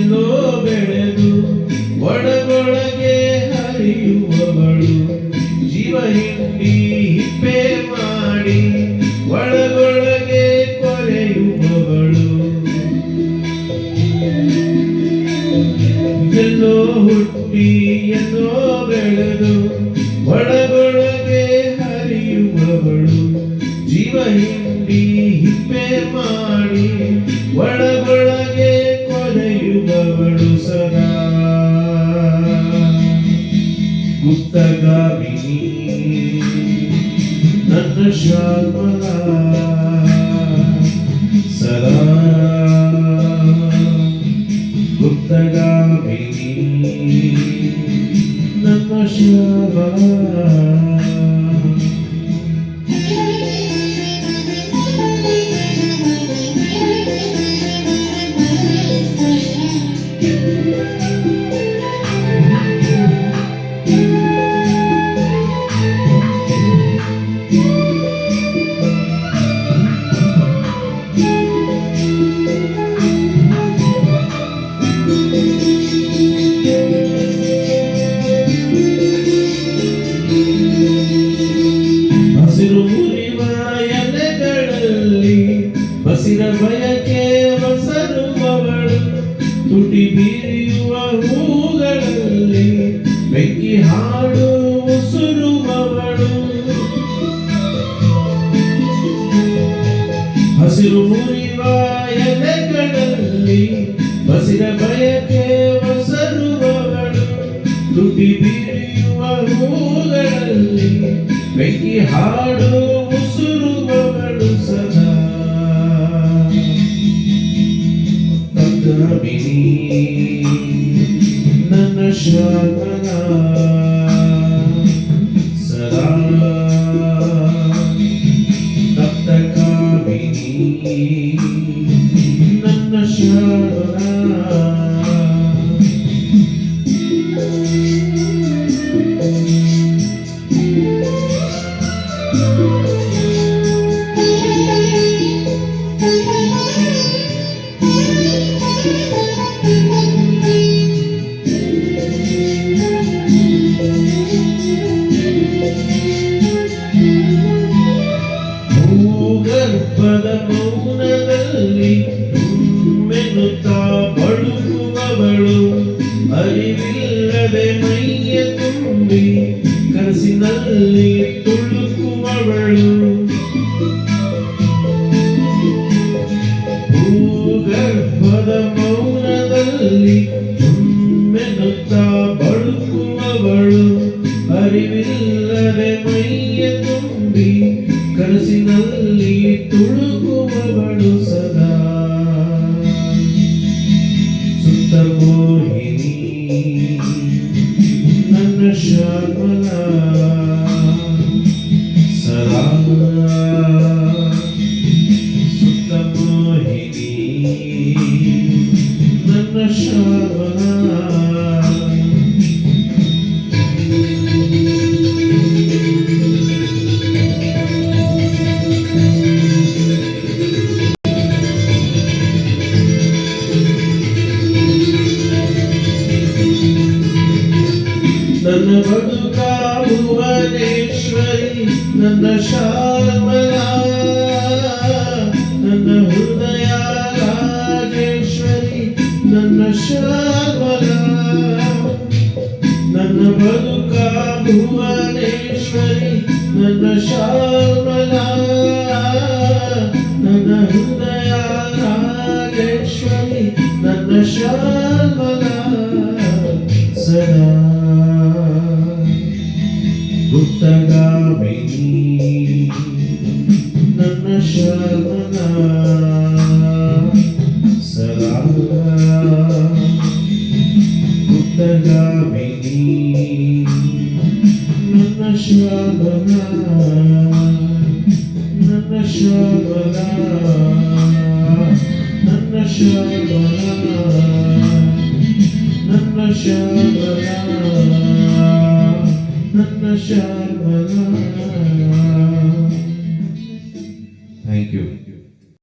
ಎಲ್ಲೋ ಬೆಳೆದು ಒಳಗೊಳಗೆ ಹರಿಯುವವಳು, ಜೀವ ಹಿಂಡಿ ಹಿಪ್ಪೆ ಮಾಡಿ ಒಳಗೊಳಗೆ ಕೊರೆಯುವವಳು. ಎಲ್ಲೋ ಹುಟ್ಟಿ ಎಲ್ಲೋ ಬೆಳೆದು ಒಳಗೊಳಗೆ ಹರಿಯುವವಳು, ಜೀವ ಹಿಂಡಿ ಹಿಪ್ಪೆ ಮಾಡಿ ಒಳಗೊಳಗೆ ಕೊರೆಯುವವಳು. ಸದಾ ಗುಪ್ತಗಾಮಿನಿ ನನ್ನ ಶ್ಯಾಮಲ, ಸದಾ ಗುಪ್ತಗಾಮಿನಿ ನನ್ನ ಶ್ಯಾಮಲ. ಹಸಿರ ಬಯಕೆ ಬಸರುವವಳು, ತುಟಿ ಬೀರಿಯುವ ಹೂಗಳಲ್ಲಿ ಬೆಂಕಿ ಹಾಡು ಉಸುರುವವಳು. ಹಸಿರು ಮುರಿವ ಎಲೆಗಳಲ್ಲಿ ಬಸಿರ ಬಯಕೆ ಬಸರುವವಳು, ತುಟಿ ಬೀರಿಯುವ ಹೂಗಳಲ್ಲಿ ಬೆಂಕಿ ಹಾಡು ಉಸುರುವವಳು. ಸದಾ ಗುಪ್ತಗಾಮಿನಿ ನನ್ನ ಶ್ಯಾಮಲ, ಸದಾ ಗುಪ್ತಗಾಮಿನಿ ನನ್ನ ಶ್ಯಾಮಲ. ಭೂಗರ್ಭದ ಮೌನದಲ್ಲಿ ಮೆನ್ನುತ್ತಾ ಬಳುಕುವವಳು, ಅರಿವಿಲ್ಲದೆ ಮೈಯ ತುಂಬಿ ಕನಸಿನಲ್ಲಿ ತುಳುಕುವವಳು. ಭೂಗರ್ಭದ ಮೌನದಲ್ಲಿ ಮೆನ್ನುತ್ತಾ ಬಳುಕುವವಳು, ಅರಿವಿಲ್ಲದೆ ಮೈಯ ತುಂಬಿ ಕನಸಿನಲ್ಲಿ ತುಳುಕುವವಳು. ಸದಾ ಸುತ್ತ ಮೋಹಿನಿ ನನ್ನ ಶ್ಯಾಮಲ, ಸದಾ ಸುತ್ತ ಮೋಹಿನಿ ನನ್ನ ಶ್ಯಾಮಲ. ನನ್ನ ಬದುಕ ಭುವನೇಶ್ವರಿ ನನ್ನ ಶ್ಯಾಮಲ, ನನ್ನ ಹೃದಯ ರಾಜೇಶ್ವರಿ ನನ್ನ ಶ್ಯಾಮಲ. ನನ್ನ ಬದುಕ ಭುವನೇಶ್ವರಿ ನನ್ನ ಶ್ಯಾಮಲ, ನನ್ನ ಹೃದಯ ರಾಜೇಶ್ವರಿ ನನ್ನ ಶ್ಯಾಮಲ. ಸದಾ ಗುಪ್ತಗಾಮಿನಿ ನನ್ನ ಶ್ಯಾಮಲ, ಸದಾ ಗುಪ್ತಗಾಮಿನಿ ನನ್ನ ಶ್ಯಾಮಲ, ನನ್ನ ಶ್ಯಾಮಲ, ನನ್ನ ಶ್ಯಾಮಲ, ನನ್ನ ಶ್ಯಾಮಲ, ನನ್ನ ಶ್ಯಾಮಲ.